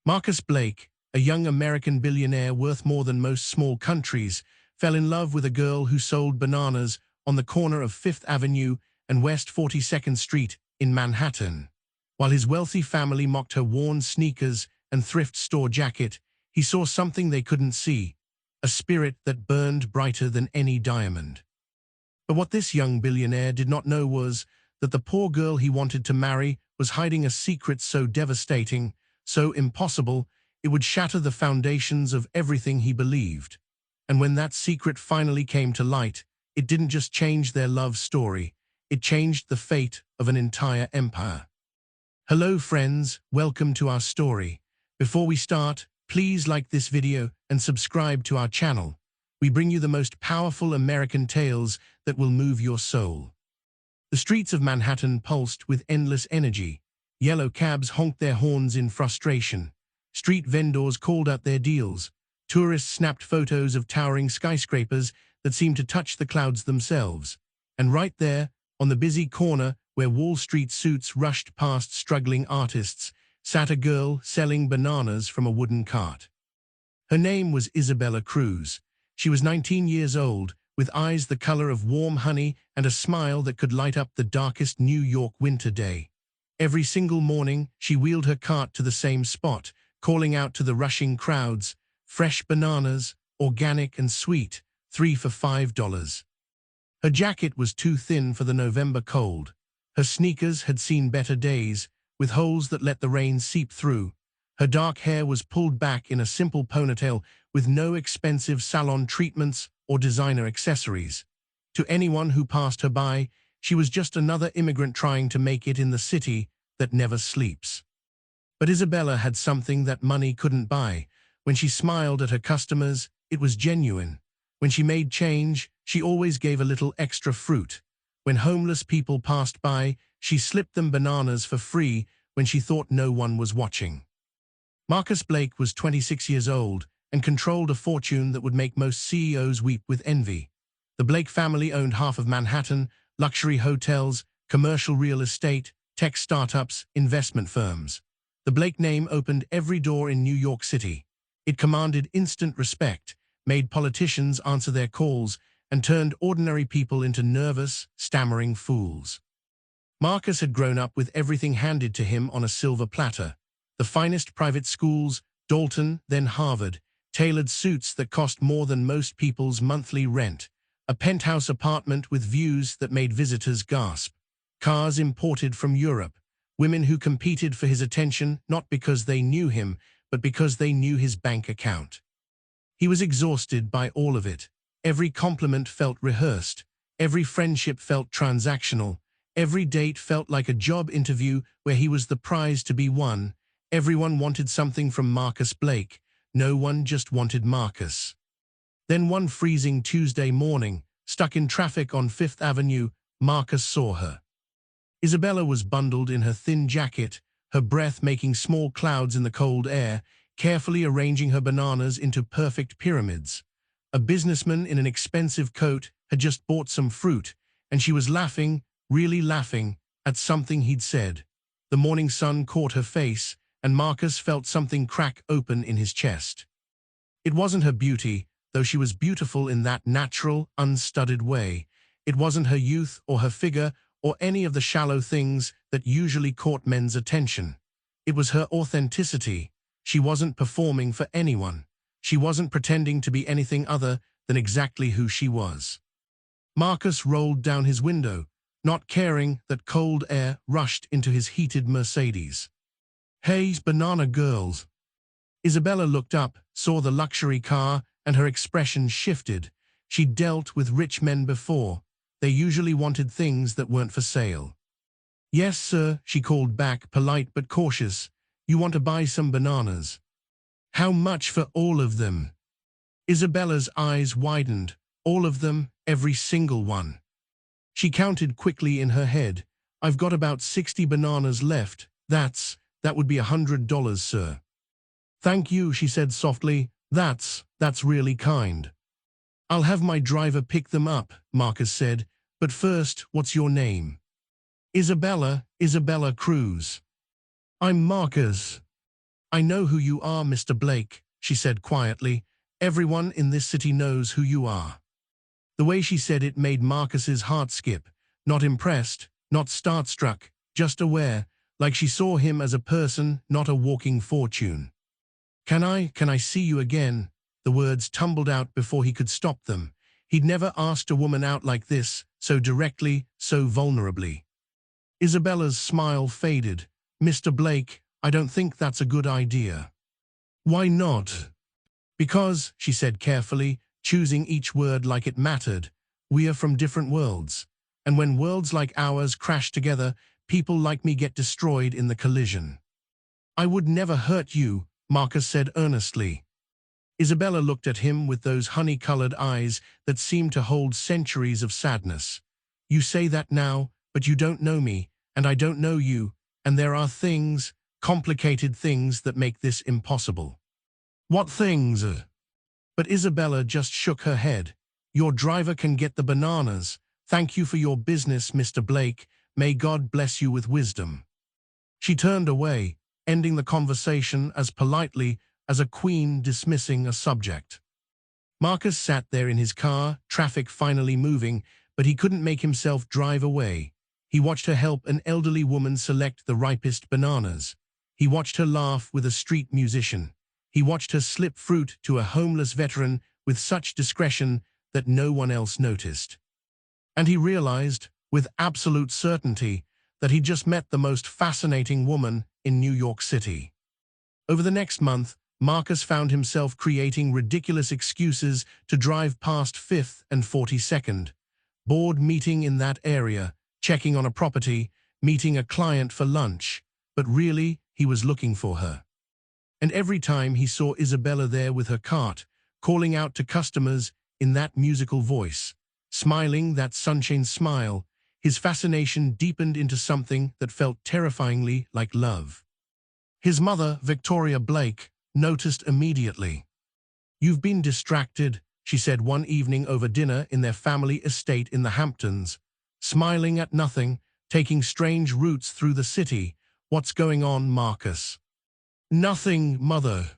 Marcus Blake, a young American billionaire worth more than most small countries, fell in love with a girl who sold bananas on the corner of 5th Avenue and West 42nd Street in Manhattan. While his wealthy family mocked her worn sneakers and thrift store jacket, he saw something they couldn't see, a spirit that burned brighter than any diamond. But what this young billionaire did not know was that the poor girl he wanted to marry was hiding a secret so devastating, so impossible, it would shatter the foundations of everything he believed. And when that secret finally came to light, it didn't just change their love story, it changed the fate of an entire empire. Hello friends, welcome to our story. Before we start, please like this video and subscribe to our channel. We bring you the most powerful American tales that will move your soul. The streets of Manhattan pulsed with endless energy. Yellow cabs honked their horns in frustration. Street vendors called out their deals. Tourists snapped photos of towering skyscrapers that seemed to touch the clouds themselves. And right there, on the busy corner where Wall Street suits rushed past struggling artists, sat a girl selling bananas from a wooden cart. Her name was Isabella Cruz. She was 19 years old, with eyes the color of warm honey and a smile that could light up the darkest New York winter day. Every single morning, she wheeled her cart to the same spot, calling out to the rushing crowds, "Fresh bananas, organic and sweet, 3 for $5." Her jacket was too thin for the November cold. Her sneakers had seen better days, with holes that let the rain seep through. Her dark hair was pulled back in a simple ponytail with no expensive salon treatments or designer accessories. To anyone who passed her by, she was just another immigrant trying to make it in the city that never sleeps. But Isabella had something that money couldn't buy. When she smiled at her customers, it was genuine. When she made change, she always gave a little extra fruit. When homeless people passed by, she slipped them bananas for free when she thought no one was watching. Marcus Blake was 26 years old and controlled a fortune that would make most CEOs weep with envy. The Blake family owned half of Manhattan, luxury hotels, commercial real estate, tech startups, investment firms. The Blake name opened every door in New York City. It commanded instant respect, made politicians answer their calls, and turned ordinary people into nervous, stammering fools. Marcus had grown up with everything handed to him on a silver platter. The finest private schools, Dalton, then Harvard, tailored suits that cost more than most people's monthly rent, a penthouse apartment with views that made visitors gasp, cars imported from Europe, women who competed for his attention not because they knew him, but because they knew his bank account. He was exhausted by all of it. Every compliment felt rehearsed. Every friendship felt transactional. Every date felt like a job interview where he was the prize to be won. Everyone wanted something from Marcus Blake. No one just wanted Marcus. Then one freezing Tuesday morning, stuck in traffic on 5th Avenue, Marcus saw her. Isabella was bundled in her thin jacket, her breath making small clouds in the cold air, carefully arranging her bananas into perfect pyramids. A businessman in an expensive coat had just bought some fruit, and she was laughing, really laughing, at something he'd said. The morning sun caught her face, and Marcus felt something crack open in his chest. It wasn't her beauty, though she was beautiful in that natural, unstudied way. It wasn't her youth or her figure or any of the shallow things that usually caught men's attention. It was her authenticity. She wasn't performing for anyone. She wasn't pretending to be anything other than exactly who she was. Marcus rolled down his window, not caring that cold air rushed into his heated Mercedes. "Hey, banana girls." Isabella looked up, saw the luxury car, and her expression shifted. She'd dealt with rich men before. They usually wanted things that weren't for sale. "Yes, sir," she called back, polite but cautious. "You want to buy some bananas?" "How much for all of them?" Isabella's eyes widened. All of them, every single one. She counted quickly in her head. "I've got about 60 bananas left. That would be $100, sir." "Thank you," she said softly. That's really kind." "I'll have my driver pick them up," Marcus said. "But first, what's your name?" Isabella Cruz." "I'm Marcus." I know who you are, Mr. Blake, she said quietly. Everyone in this city knows who you are. The way she said it made Marcus's heart skip. Not impressed, not starstruck, just aware, like she saw him as a person, not a walking fortune. Can I see you again? The words tumbled out before he could stop them. He'd never asked a woman out like this, so directly, so vulnerably. Isabella's smile faded. Mr. Blake, I don't think that's a good idea. Why not? Because, she said carefully, choosing each word like it mattered, we are from different worlds. And when worlds like ours crash together, people like me get destroyed in the collision. I would never hurt you, Marcus said earnestly. Isabella looked at him with those honey-colored eyes that seemed to hold centuries of sadness. You say that now, but you don't know me, and I don't know you, and there are things, complicated things that make this impossible. What things? But Isabella just shook her head. Your driver can get the bananas. Thank you for your business, Mr. Blake. May God bless you with wisdom. She turned away, ending the conversation as politely as a queen dismissing a subject. Marcus sat there in his car, traffic finally moving, but he couldn't make himself drive away. He watched her help an elderly woman select the ripest bananas. He watched her laugh with a street musician. He watched her slip fruit to a homeless veteran with such discretion that no one else noticed. And he realized, with absolute certainty, that he'd just met the most fascinating woman in New York City. Over the next month, Marcus found himself creating ridiculous excuses to drive past 5th and 42nd, board meeting in that area, checking on a property, meeting a client for lunch, but really, he was looking for her. And every time he saw Isabella there with her cart, calling out to customers in that musical voice, smiling that sunshine smile, his fascination deepened into something that felt terrifyingly like love. His mother, Victoria Blake, noticed immediately. You've been distracted, she said one evening over dinner in their family estate in the Hamptons, smiling at nothing, taking strange routes through the city. What's going on, Marcus? Nothing, Mother.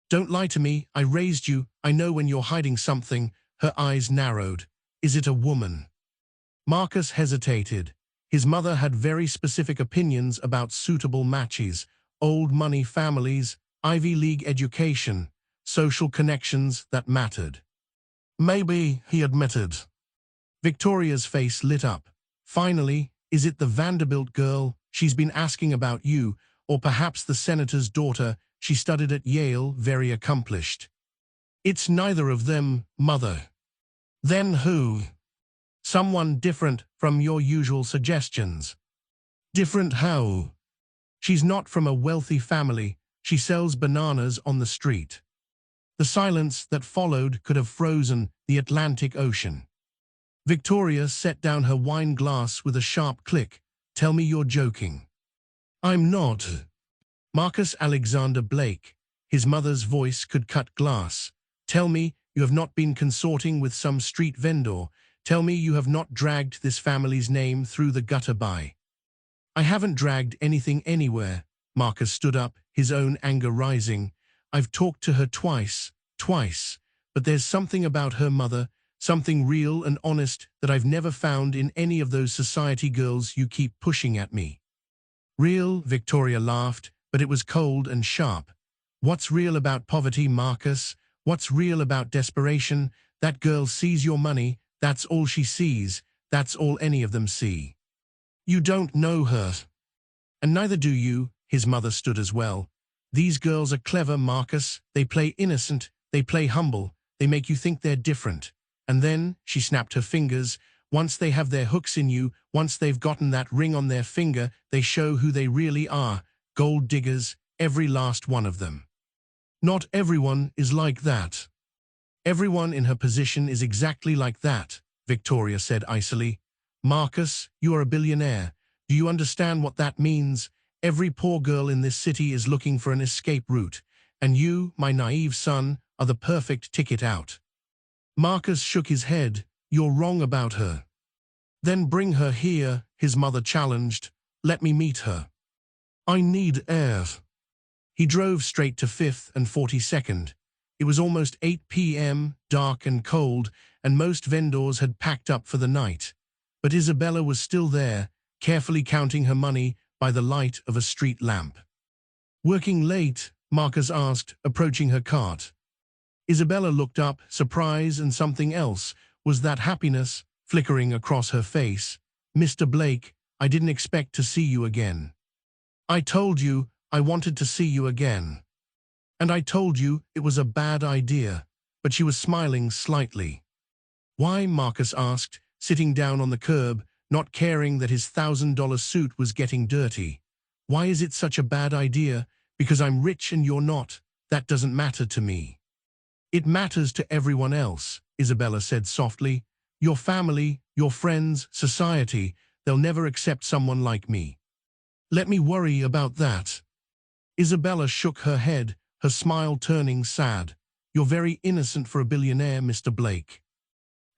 Don't lie to me, I raised you, I know when you're hiding something. Her eyes narrowed. Is it a woman? Marcus hesitated. His mother had very specific opinions about suitable matches, old money families, Ivy League education, social connections that mattered. Maybe, he admitted. Victoria's face lit up. Finally, is it the Vanderbilt girl? She's been asking about you, or perhaps the senator's daughter. She studied at Yale, very accomplished. It's neither of them, Mother. Then who? Someone different from your usual suggestions. Different how? She's not from a wealthy family. She sells bananas on the street. The silence that followed could have frozen the Atlantic Ocean. Victoria set down her wine glass with a sharp click. Tell me you're joking. I'm not. Marcus Alexander Blake. His mother's voice could cut glass. Tell me you have not been consorting with some street vendor. Tell me you have not dragged this family's name through the gutter by. I haven't dragged anything anywhere. Marcus stood up, his own anger rising. I've talked to her twice, but there's something about her mother, something real and honest that I've never found in any of those society girls you keep pushing at me. Real? Victoria laughed, but it was cold and sharp. What's real about poverty, Marcus? What's real about desperation? That girl sees your money, that's all she sees, that's all any of them see. You don't know her. And neither do you. His mother stood as well. These girls are clever, Marcus. They play innocent, they play humble, they make you think they're different. And then, she snapped her fingers, once they have their hooks in you, once they've gotten that ring on their finger, they show who they really are. Gold diggers, every last one of them. Not everyone is like that. Everyone in her position is exactly like that, Victoria said icily. Marcus, you are a billionaire. Do you understand what that means? Every poor girl in this city is looking for an escape route, and you, my naive son, are the perfect ticket out. Marcus shook his head. You're wrong about her. Then bring her here, his mother challenged. Let me meet her. I need air. He drove straight to 5th and 42nd. It was almost 8 p.m., dark and cold, and most vendors had packed up for the night. But Isabella was still there, carefully counting her money by the light of a street lamp. "Working late?" Marcus asked, approaching her cart. Isabella looked up, surprise and something else. Was that happiness flickering across her face? "Mr. Blake, I didn't expect to see you again." "I told you I wanted to see you again." "And I told you it was a bad idea." But she was smiling slightly. "Why?" Marcus asked, sitting down on the curb, not caring that his $1,000 suit was getting dirty. "Why is it such a bad idea? Because I'm rich and you're not. That doesn't matter to me." "It matters to everyone else," Isabella said softly. "Your family, your friends, society, they'll never accept someone like me. Let me worry about that." Isabella shook her head, her smile turning sad. "You're very innocent for a billionaire, Mr. Blake."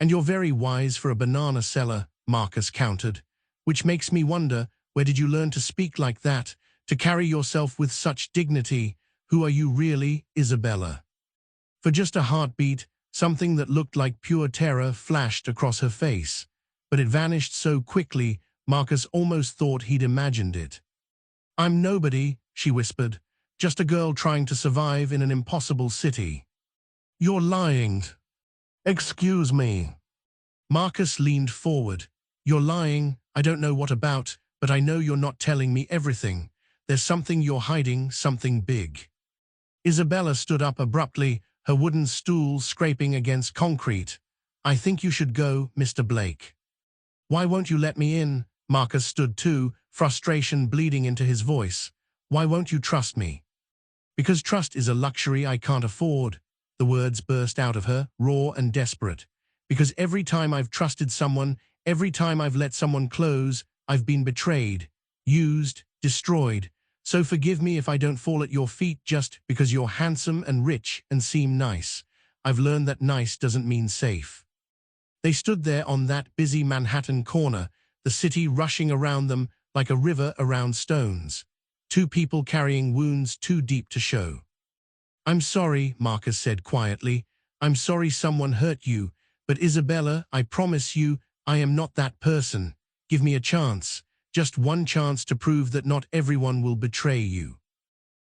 "And you're very wise for a banana seller," Marcus countered. "Which makes me wonder, where did you learn to speak like that, to carry yourself with such dignity? Who are you really, Isabella?" For just a heartbeat, something that looked like pure terror flashed across her face. But it vanished so quickly, Marcus almost thought he'd imagined it. "I'm nobody," she whispered. "Just a girl trying to survive in an impossible city." "You're lying." "Excuse me." Marcus leaned forward. "You're lying. I don't know what about, but I know you're not telling me everything. There's something you're hiding, something big." Isabella stood up abruptly, her wooden stool scraping against concrete. "I think you should go, Mr. Blake." "Why won't you let me in?" Marcus stood too, frustration bleeding into his voice. "Why won't you trust me?" "Because trust is a luxury I can't afford." The words burst out of her, raw and desperate. "Because every time I've trusted someone, every time I've let someone close, I've been betrayed, used, destroyed. So forgive me if I don't fall at your feet just because you're handsome and rich and seem nice. I've learned that nice doesn't mean safe." They stood there on that busy Manhattan corner, the city rushing around them like a river around stones. Two people carrying wounds too deep to show. "I'm sorry," Marcus said quietly. "I'm sorry someone hurt you. But Isabella, I promise you, I am not that person. Give me a chance. Just one chance to prove that not everyone will betray you."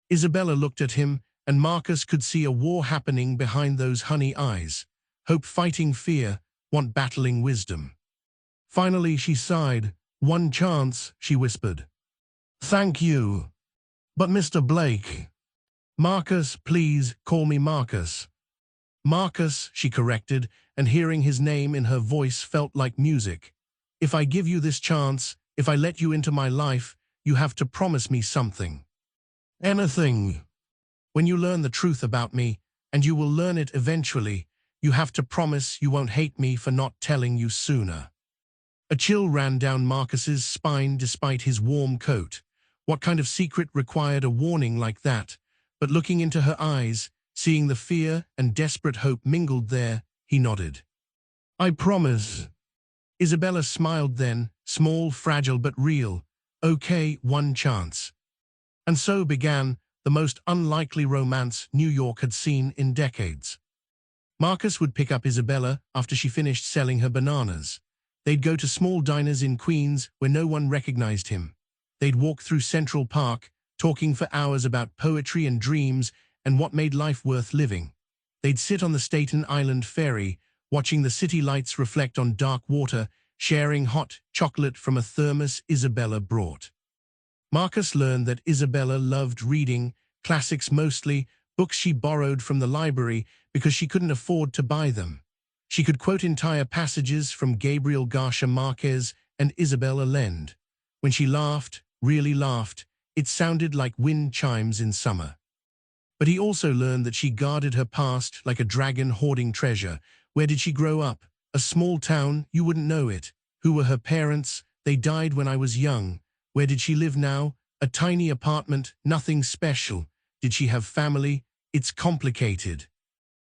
Isabella looked at him, and Marcus could see a war happening behind those honey eyes. Hope fighting fear, want battling wisdom. Finally she sighed. "One chance," she whispered. "Thank you. But Mr. Blake." "Marcus, please, call me Marcus." "Marcus," she corrected, and hearing his name in her voice felt like music. "If I give you this chance, if I let you into my life, you have to promise me something." "Anything." "When you learn the truth about me, and you will learn it eventually, you have to promise you won't hate me for not telling you sooner." A chill ran down Marcus's spine despite his warm coat. What kind of secret required a warning like that? But looking into her eyes, seeing the fear and desperate hope mingled there, he nodded. "I promise." Isabella smiled then, small, fragile but real. "Okay, one chance." And so began the most unlikely romance New York had seen in decades. Marcus would pick up Isabella after she finished selling her bananas. They'd go to small diners in Queens where no one recognized him. They'd walk through Central Park, talking for hours about poetry and dreams and what made life worth living. They'd sit on the Staten Island ferry, watching the city lights reflect on dark water, sharing hot chocolate from a thermos Isabella brought. Marcus learned that Isabella loved reading, classics mostly, books she borrowed from the library because she couldn't afford to buy them. She could quote entire passages from Gabriel Garcia Marquez and Isabella Allende. When she laughed, really laughed, it sounded like wind chimes in summer. But he also learned that she guarded her past like a dragon hoarding treasure. Where did she grow up? A small town, you wouldn't know it. Who were her parents? They died when I was young. Where did she live now? A tiny apartment, nothing special. Did she have family? It's complicated.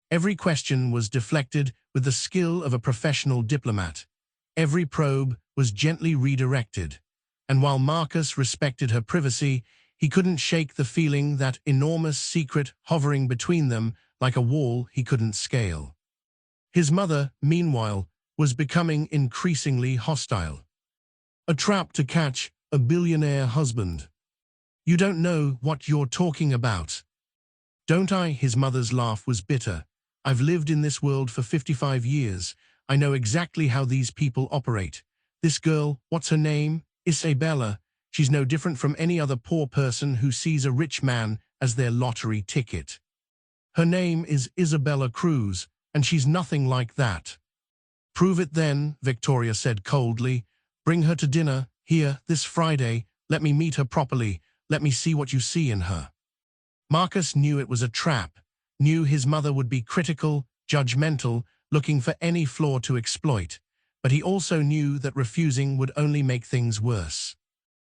Every question was deflected with the skill of a professional diplomat. Every probe was gently redirected. And while Marcus respected her privacy, He couldn't shake the feeling, that enormous secret hovering between them like a wall he couldn't scale. His mother, meanwhile, was becoming increasingly hostile. A trap to catch a billionaire husband. You don't know what you're talking about. Don't I? His mother's laugh was bitter. I've lived in this world for 55 years. I know exactly how these people operate. This girl, what's her name? Isabella. She's no different from any other poor person who sees a rich man as their lottery ticket. Her name is Isabella Cruz, and she's nothing like that. Prove it then, Victoria said coldly. Bring her to dinner, here, this Friday. Let me meet her properly. Let me see what you see in her. Marcus knew it was a trap, knew his mother would be critical, judgmental, looking for any flaw to exploit, but he also knew that refusing would only make things worse.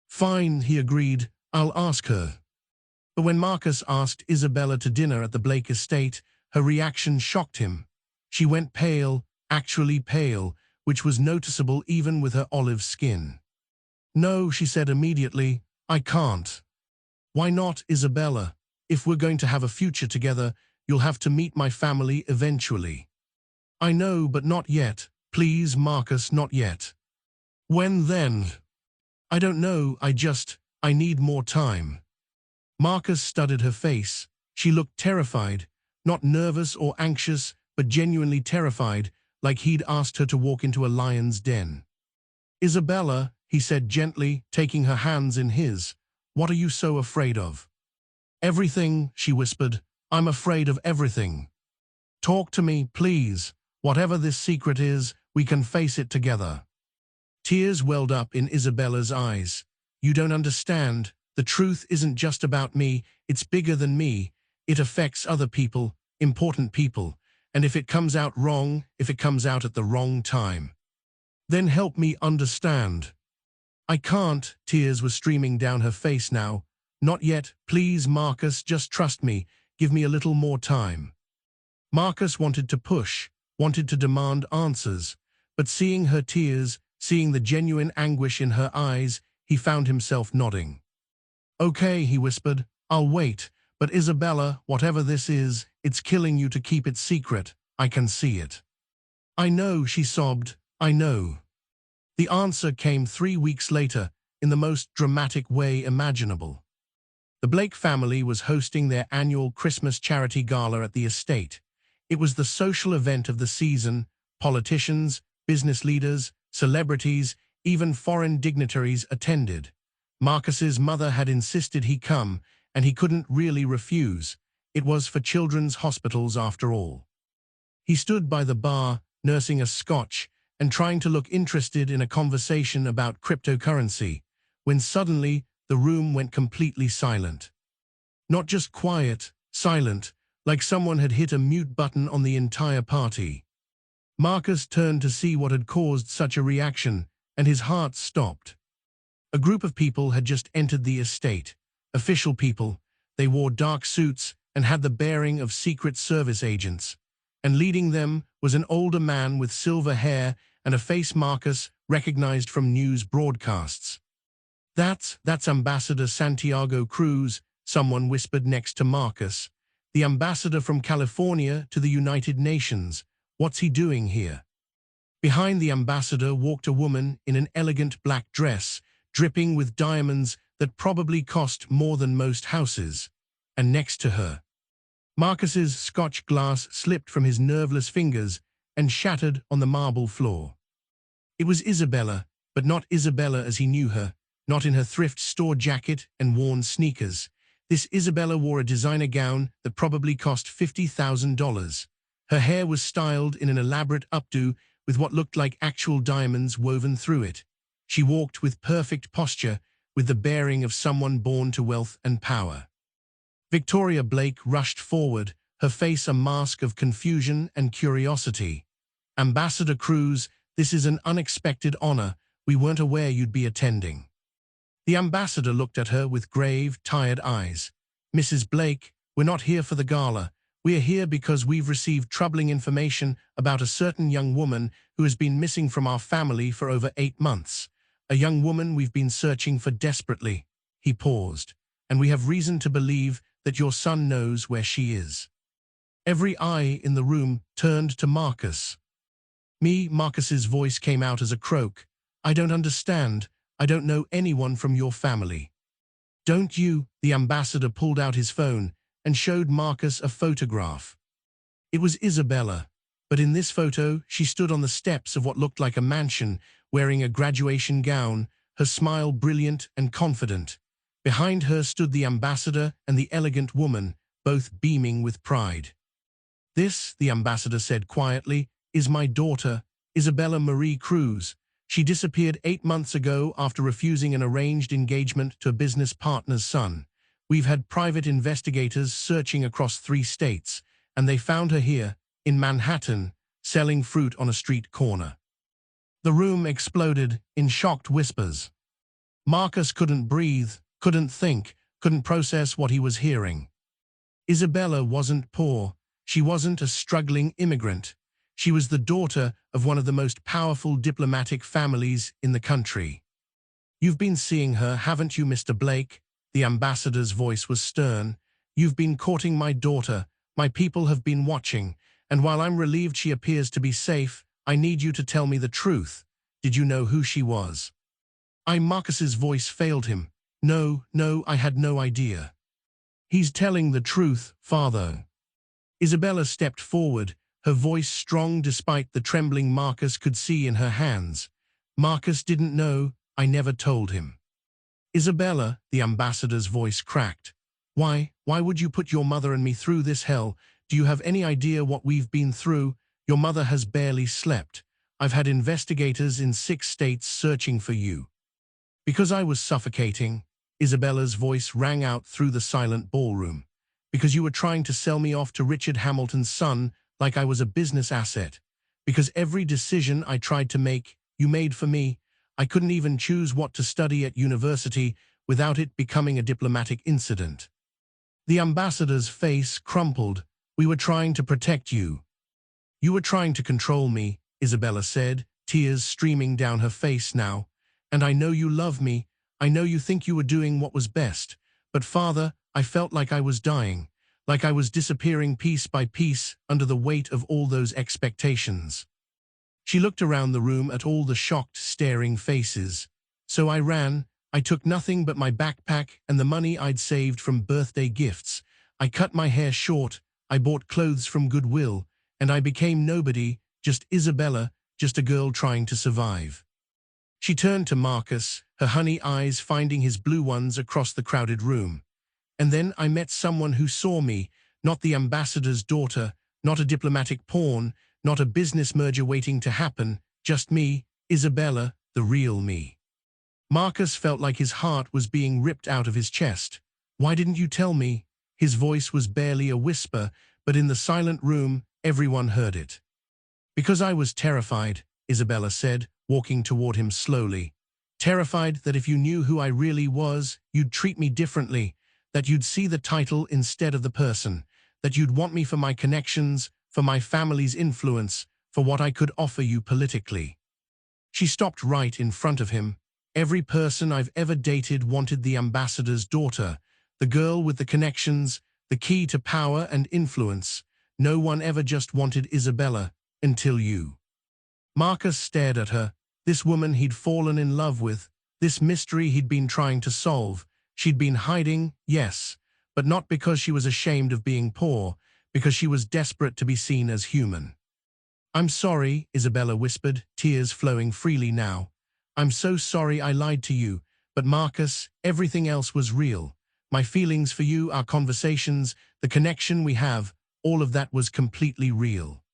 Fine, he agreed, I'll ask her. But when Marcus asked Isabella to dinner at the Blake estate, her reaction shocked him. She went pale, actually pale, which was noticeable even with her olive skin. No, she said immediately, I can't. Why not, Isabella? If we're going to have a future together, you'll have to meet my family eventually. I know, but not yet. Please, Marcus, not yet. When then? I don't know, I need more time. Marcus studied her face. She looked terrified, not nervous or anxious, but genuinely terrified, like he'd asked her to walk into a lion's den. Isabella, he said gently, taking her hands in his, what are you so afraid of? Everything, she whispered. I'm afraid of everything. Talk to me, please. Whatever this secret is, we can face it together. Tears welled up in Isabella's eyes. You don't understand. The truth isn't just about me. It's bigger than me. It affects other people, important people. And if it comes out wrong, if it comes out at the wrong time, then help me understand. I can't. Tears were streaming down her face now. Not yet. Please, Marcus, just trust me. Give me a little more time. Marcus wanted to push, wanted to demand answers, but seeing her tears, seeing the genuine anguish in her eyes, he found himself nodding. Okay, he whispered, I'll wait, but Isabella, whatever this is, it's killing you to keep it secret. I can see it. I know, she sobbed, I know. The answer came 3 weeks later, in the most dramatic way imaginable. The Blake family was hosting their annual Christmas charity gala at the estate. It was the social event of the season. Politicians, business leaders, celebrities, even foreign dignitaries attended. Marcus's mother had insisted he come, and he couldn't really refuse. It was for children's hospitals after all. He stood by the bar, nursing a scotch, and trying to look interested in a conversation about cryptocurrency, when suddenly the room went completely silent. Not just quiet, silent, like someone had hit a mute button on the entire party. Marcus turned to see what had caused such a reaction, and his heart stopped. A group of people had just entered the estate. Official people. They wore dark suits and had the bearing of Secret Service agents. And leading them was an older man with silver hair and a face Marcus recognized from news broadcasts. That's Ambassador Santiago Cruz, someone whispered next to Marcus. The ambassador from California to the United Nations. What's he doing here? Behind the ambassador walked a woman in an elegant black dress, dripping with diamonds that probably cost more than most houses. And next to her, Marcus's Scotch glass slipped from his nerveless fingers and shattered on the marble floor. It was Isabella, but not Isabella as he knew her, not in her thrift store jacket and worn sneakers. This Isabella wore a designer gown that probably cost $50,000. Her hair was styled in an elaborate updo with what looked like actual diamonds woven through it. She walked with perfect posture, with the bearing of someone born to wealth and power. Victoria Blake rushed forward, her face a mask of confusion and curiosity. Ambassador Cruz, this is an unexpected honor. We weren't aware you'd be attending. The ambassador looked at her with grave, tired eyes. Mrs. Blake, we're not here for the gala. We are here because we've received troubling information about a certain young woman who has been missing from our family for over 8 months. A young woman we've been searching for desperately. He paused. and we have reason to believe that your son knows where she is." Every eye in the room turned to Marcus. Marcus's voice came out as a croak. "I don't understand. I don't know anyone from your family." "Don't you?" The ambassador pulled out his phone and showed Marcus a photograph. It was Isabella, but in this photo she stood on the steps of what looked like a mansion, wearing a graduation gown, her smile brilliant and confident. Behind her stood the ambassador and the elegant woman, both beaming with pride. "This," the ambassador said quietly, "is my daughter, Isabella Marie Cruz. She disappeared 8 months ago after refusing an arranged engagement to a business partner's son. We've had private investigators searching across 3 states, and they found her here, in Manhattan, selling fruit on a street corner." The room exploded in shocked whispers. Marcus couldn't breathe, couldn't think, couldn't process what he was hearing. Isabella wasn't poor. She wasn't a struggling immigrant. She was the daughter of one of the most powerful diplomatic families in the country. "You've been seeing her, haven't you, Mr. Blake?" The ambassador's voice was stern. "You've been courting my daughter. My people have been watching, and while I'm relieved she appears to be safe, I need you to tell me the truth. Did you know who she was?" Marcus's voice failed him. No, I had no idea." "He's telling the truth, father." Isabella stepped forward, her voice strong despite the trembling Marcus could see in her hands. "Marcus didn't know. I never told him." "Isabella," the ambassador's voice cracked. Why would you put your mother and me through this hell? Do you have any idea what we've been through? Your mother has barely slept. I've had investigators in 6 states searching for you." "Because I was suffocating," Isabella's voice rang out through the silent ballroom. "Because you were trying to sell me off to Richard Hamilton's son like I was a business asset. Because every decision I tried to make, you made for me. I couldn't even choose what to study at university without it becoming a diplomatic incident." The ambassador's face crumpled. "We were trying to protect you." "You were trying to control me," Isabella said, tears streaming down her face now. "And I know you love me. I know you think you were doing what was best. But father, I felt like I was dying, like I was disappearing piece by piece under the weight of all those expectations." She looked around the room at all the shocked, staring faces. "So I ran. I took nothing but my backpack and the money I'd saved from birthday gifts. I cut my hair short, I bought clothes from Goodwill, and I became nobody, just Isabella, just a girl trying to survive." She turned to Marcus, her honey eyes finding his blue ones across the crowded room. "And then I met someone who saw me, not the ambassador's daughter, not a diplomatic pawn, not a business merger waiting to happen, just me, Isabella, the real me." Marcus felt like his heart was being ripped out of his chest. "Why didn't you tell me?" His voice was barely a whisper, but in the silent room, everyone heard it. "Because I was terrified," Isabella said, walking toward him slowly. "Terrified that if you knew who I really was, you'd treat me differently, that you'd see the title instead of the person, that you'd want me for my connections, for my family's influence, for what I could offer you politically." She stopped right in front of him. "Every person I've ever dated wanted the ambassador's daughter, the girl with the connections, the key to power and influence. No one ever just wanted Isabella, until you." Marcus stared at her. This woman he'd fallen in love with, this mystery he'd been trying to solve. She'd been hiding, yes, but not because she was ashamed of being poor, because she was desperate to be seen as human. "I'm sorry," Isabella whispered, tears flowing freely now. "I'm so sorry I lied to you, but Marcus, everything else was real. My feelings for you, our conversations, the connection we have, all of that was completely real."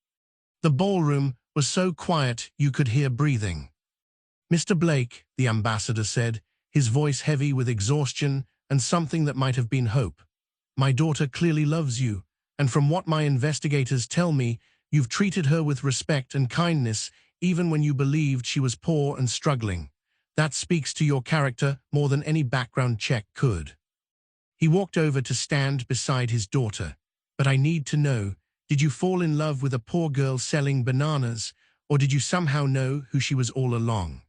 The ballroom was so quiet you could hear breathing. "Mr. Blake," the ambassador said, his voice heavy with exhaustion and something that might have been hope. "My daughter clearly loves you, and from what my investigators tell me, you've treated her with respect and kindness even when you believed she was poor and struggling. That speaks to your character more than any background check could." He walked over to stand beside his daughter. "But I need to know, did you fall in love with a poor girl selling bananas, or did you somehow know who she was all along?"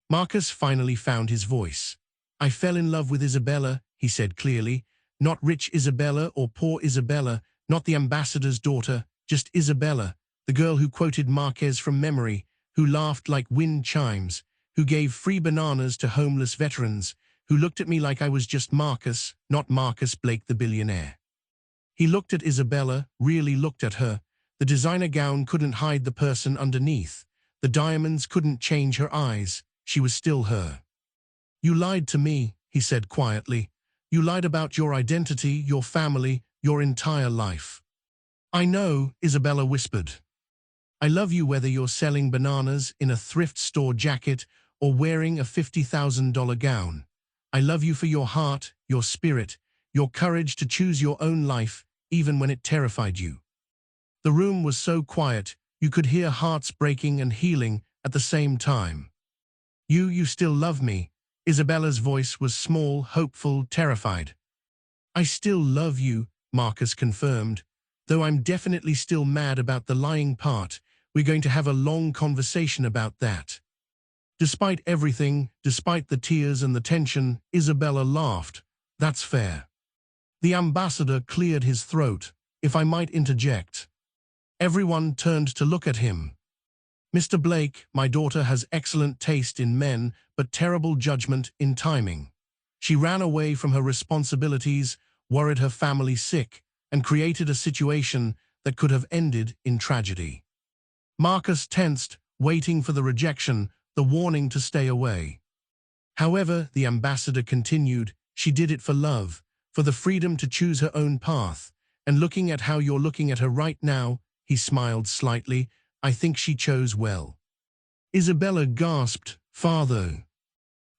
Marcus finally found his voice. "I fell in love with Isabella," he said clearly. Not rich Isabella or poor Isabella, not the ambassador's daughter, just Isabella, the girl who quoted Marquez from memory, who laughed like wind chimes, who gave free bananas to homeless veterans, who looked at me like I was just Marcus, not Marcus Blake the billionaire. He looked at Isabella, really looked at her. The designer gown couldn't hide the person underneath. The diamonds couldn't change her eyes. She was still her. You lied to me, he said quietly. You lied about your identity, your family, your entire life. I know, Isabella whispered. I love you whether you're selling bananas in a thrift store jacket or wearing a $50,000 gown. I love you for your heart, your spirit, your courage to choose your own life, even when it terrified you. The room was so quiet, you could hear hearts breaking and healing at the same time. You still love me. Isabella's voice was small, hopeful, terrified. I still love you, Marcus confirmed. Though I'm definitely still mad about the lying part, we're going to have a long conversation about that. Despite everything, despite the tears and the tension, Isabella laughed. That's fair. The ambassador cleared his throat. If I might interject. Everyone turned to look at him. Mr. Blake, my daughter has excellent taste in men, but terrible judgment in timing. She ran away from her responsibilities, worried her family sick, and created a situation that could have ended in tragedy. Marcus tensed, waiting for the rejection, the warning to stay away. However, the ambassador continued, she did it for love, for the freedom to choose her own path, and looking at how you're looking at her right now, he smiled slightly, I think she chose well. Isabella gasped, Father.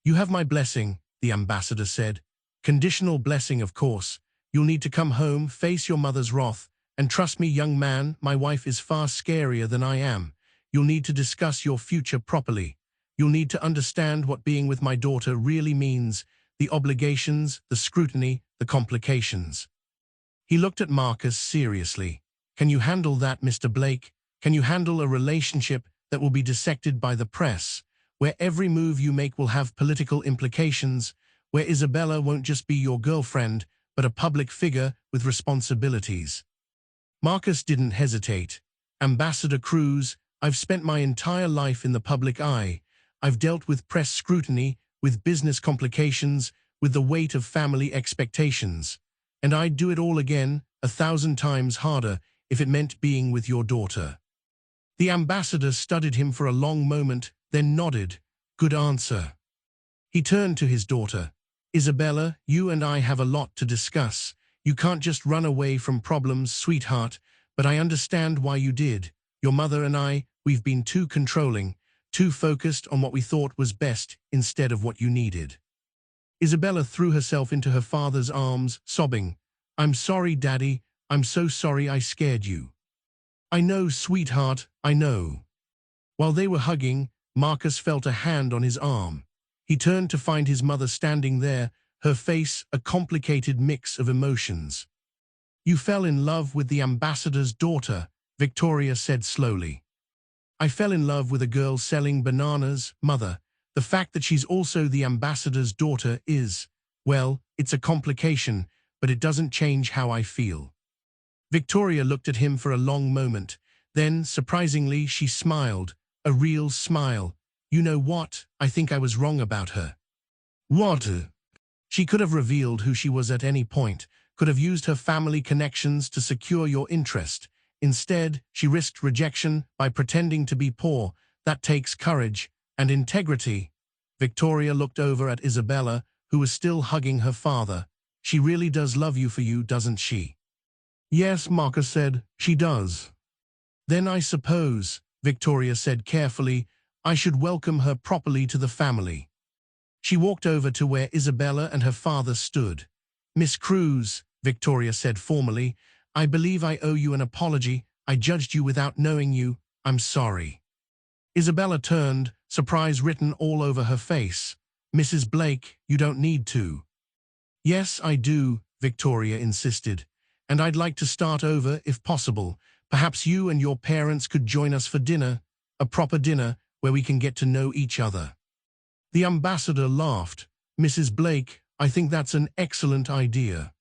You have my blessing, the ambassador said. Conditional blessing, of course. You'll need to come home, face your mother's wrath, and trust me, young man, my wife is far scarier than I am. You'll need to discuss your future properly. You'll need to understand what being with my daughter really means, the obligations, the scrutiny, the complications. He looked at Marcus seriously. Can you handle that, Mr. Blake? Can you handle a relationship that will be dissected by the press, where every move you make will have political implications, where Isabella won't just be your girlfriend, but a public figure with responsibilities? Marcus didn't hesitate. Ambassador Cruz, I've spent my entire life in the public eye. I've dealt with press scrutiny, with business complications, with the weight of family expectations. And I'd do it all again, 1,000 times harder, if it meant being with your daughter. The ambassador studied him for a long moment, then nodded. Good answer. He turned to his daughter. Isabella, you and I have a lot to discuss. You can't just run away from problems, sweetheart, but I understand why you did. Your mother and I, we've been too controlling, too focused on what we thought was best instead of what you needed. Isabella threw herself into her father's arms, sobbing. I'm sorry, Daddy. I'm so sorry I scared you. I know, sweetheart, I know. While they were hugging, Marcus felt a hand on his arm. He turned to find his mother standing there, her face a complicated mix of emotions. You fell in love with the ambassador's daughter, Victoria said slowly. I fell in love with a girl selling bananas, Mother. The fact that she's also the ambassador's daughter is, well, it's a complication, but it doesn't change how I feel. Victoria looked at him for a long moment. Then, surprisingly, she smiled, a real smile. You know what? I think I was wrong about her. What? She could have revealed who she was at any point, could have used her family connections to secure your interest. Instead, she risked rejection by pretending to be poor. That takes courage and integrity. Victoria looked over at Isabella, who was still hugging her father. She really does love you for you, doesn't she? Yes, Marcus said, she does. Then I suppose, Victoria said carefully, I should welcome her properly to the family. She walked over to where Isabella and her father stood. Miss Cruz, Victoria said formally, I believe I owe you an apology. I judged you without knowing you. I'm sorry. Isabella turned, surprise written all over her face. Mrs. Blake, you don't need to. Yes, I do, Victoria insisted. And I'd like to start over if possible. Perhaps you and your parents could join us for dinner, a proper dinner where we can get to know each other. The ambassador laughed. Mrs. Blake, I think that's an excellent idea."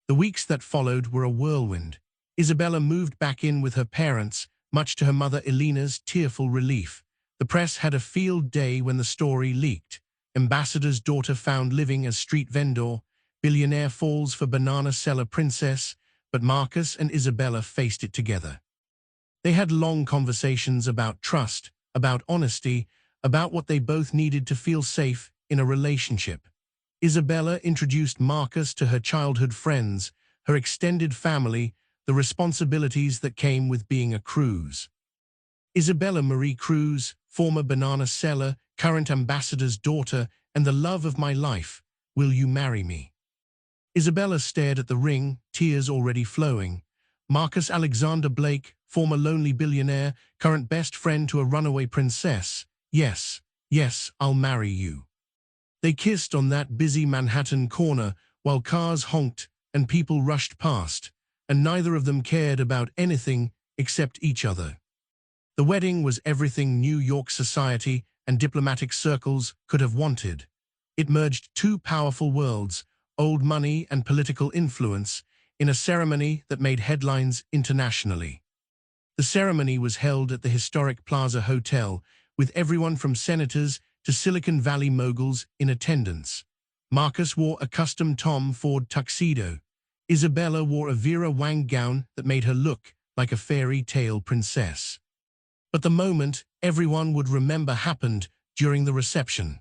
The weeks that followed were a whirlwind. Isabella moved back in with her parents, much to her mother Elena's tearful relief. The press had a field day when the story leaked. Ambassador's daughter found living as street vendor, billionaire falls for banana seller princess, but Marcus and Isabella faced it together. They had long conversations about trust, about honesty, about what they both needed to feel safe in a relationship. Isabella introduced Marcus to her childhood friends, her extended family, the responsibilities that came with being a Cruz. Isabella Marie Cruz, former banana seller, current ambassador's daughter, and the love of my life, will you marry me? Isabella stared at the ring, tears already flowing. Marcus Alexander Blake, former lonely billionaire, current best friend to a runaway princess. Yes, yes, I'll marry you. They kissed on that busy Manhattan corner while cars honked and people rushed past, and neither of them cared about anything except each other. The wedding was everything New York society and diplomatic circles could have wanted. It merged two powerful worlds, old money and political influence, in a ceremony that made headlines internationally. The ceremony was held at the historic Plaza Hotel, with everyone from senators to Silicon Valley moguls in attendance. Marcus wore a custom Tom Ford tuxedo. Isabella wore a Vera Wang gown that made her look like a fairy tale princess. But the moment everyone would remember happened during the reception.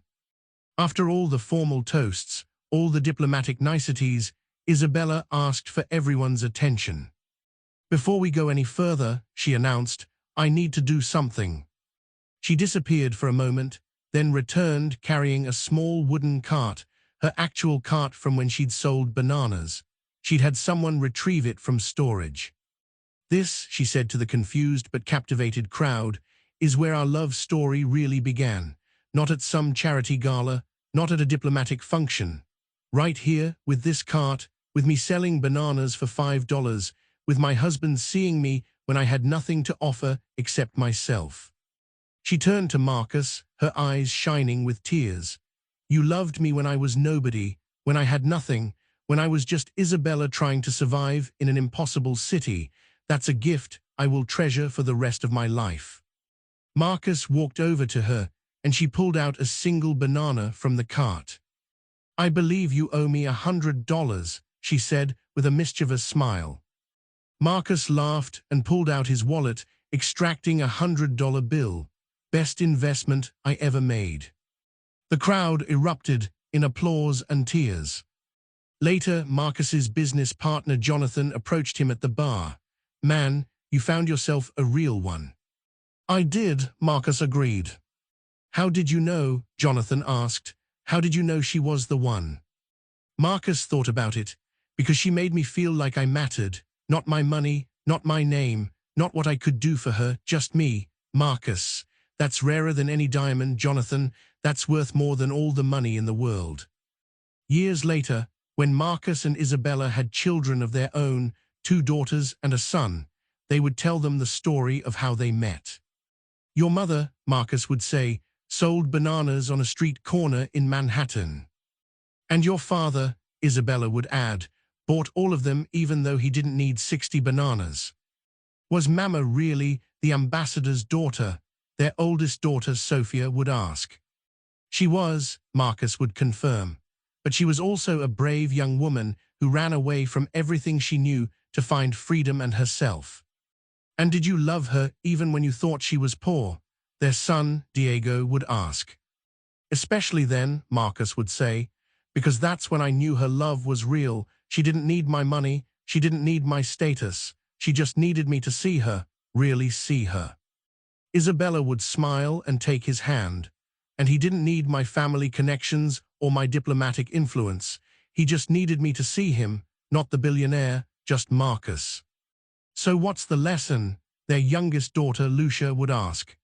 After all the formal toasts, all the diplomatic niceties, Isabella asked for everyone's attention. "Before we go any further," she announced, "I need to do something." She disappeared for a moment, then returned carrying a small wooden cart, her actual cart from when she'd sold bananas. She'd had someone retrieve it from storage. "This," she said to the confused but captivated crowd, "is where our love story really began. Not at some charity gala, not at a diplomatic function. Right here, with this cart, with me selling bananas for $5, with my husband seeing me when I had nothing to offer except myself." She turned to Marcus, her eyes shining with tears. "You loved me when I was nobody, when I had nothing, when I was just Isabella trying to survive in an impossible city. That's a gift I will treasure for the rest of my life." Marcus walked over to her, and she pulled out a single banana from the cart. "I believe you owe me $100, she said with a mischievous smile. Marcus laughed and pulled out his wallet, extracting a $100 bill. "Best investment I ever made." The crowd erupted in applause and tears. Later, Marcus's business partner Jonathan approached him at the bar. "Man, you found yourself a real one." "I did," Marcus agreed. "How did you know?" Jonathan asked. "How did you know she was the one?" Marcus thought about it. "Because she made me feel like I mattered. Not my money, not my name, not what I could do for her, just me, Marcus. That's rarer than any diamond, Jonathan. That's worth more than all the money in the world." Years later, when Marcus and Isabella had children of their own, 2 daughters and a son, they would tell them the story of how they met. "Your mother," Marcus would say, "sold bananas on a street corner in Manhattan. And your father," Isabella would add, "bought all of them even though he didn't need 60 bananas." Was Mama really the ambassador's daughter? Their oldest daughter, Sophia, would ask. She was, Marcus would confirm, but she was also a brave young woman who ran away from everything she knew to find freedom and herself. "And did you love her even when you thought she was poor?" their son, Diego, would ask. "Especially then," Marcus would say, "because that's when I knew her love was real. She didn't need my money, she didn't need my status, she just needed me to see her, really see her." Isabella would smile and take his hand. "And he didn't need my family connections or my diplomatic influence. He just needed me to see him, not the billionaire, just Marcus." "So what's the lesson?" their youngest daughter, Lucia, would ask.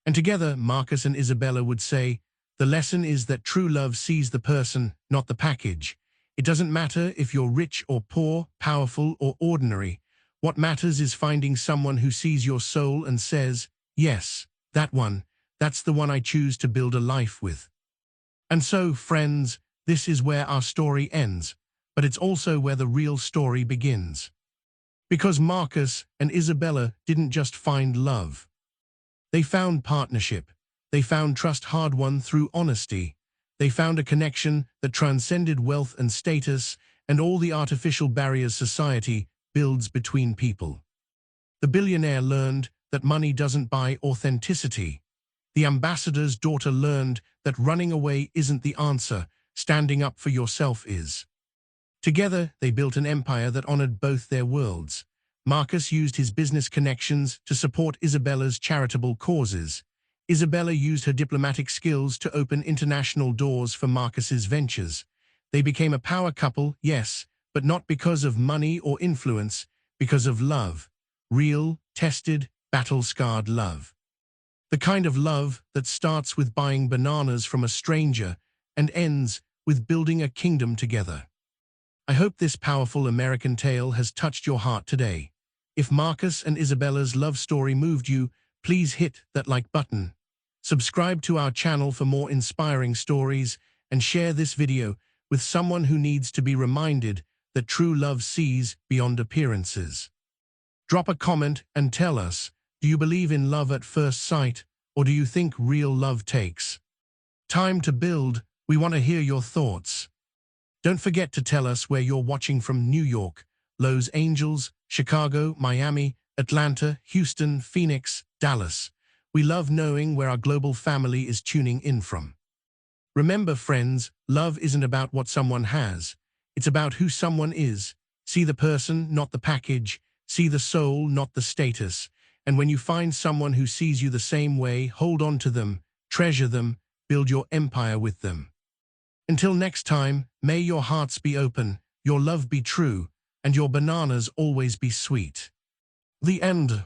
And together, Marcus and Isabella would say, "The lesson is that true love sees the person, not the package. It doesn't matter if you're rich or poor, powerful or ordinary. What matters is finding someone who sees your soul and says, 'Yes, that one, that's the one I choose to build a life with.'" And so, friends, This is where our story ends, but it's also where the real story begins. Because Marcus and Isabella didn't just find love. They found partnership. They found trust hard-won through honesty. They found a connection that transcended wealth and status and all the artificial barriers society builds between people. The billionaire learned that money doesn't buy authenticity. The ambassador's daughter learned that running away isn't the answer, standing up for yourself is. Together, they built an empire that honored both their worlds. Marcus used his business connections to support Isabella's charitable causes. Isabella used her diplomatic skills to open international doors for Marcus's ventures. They became a power couple, yes, but not because of money or influence, because of love. Real, tested, battle-scarred love. The kind of love that starts with buying bananas from a stranger and ends with building a kingdom together. I hope this powerful American tale has touched your heart today. If Marcus and Isabella's love story moved you, please hit that like button. Subscribe to our channel for more inspiring stories and share this video with someone who needs to be reminded that true love sees beyond appearances. Drop a comment and tell us, do you believe in love at first sight, or do you think real love takes time to build? We want to hear your thoughts. Don't forget to tell us where you're watching from: New York, Los Angeles, Chicago, Miami, Atlanta, Houston, Phoenix, Dallas. We love knowing where our global family is tuning in from. Remember, friends, love isn't about what someone has. It's about who someone is. See the person, not the package. See the soul, not the status. And when you find someone who sees you the same way, hold on to them, treasure them, build your empire with them. Until next time, may your hearts be open, your love be true, and your bananas always be sweet. The end.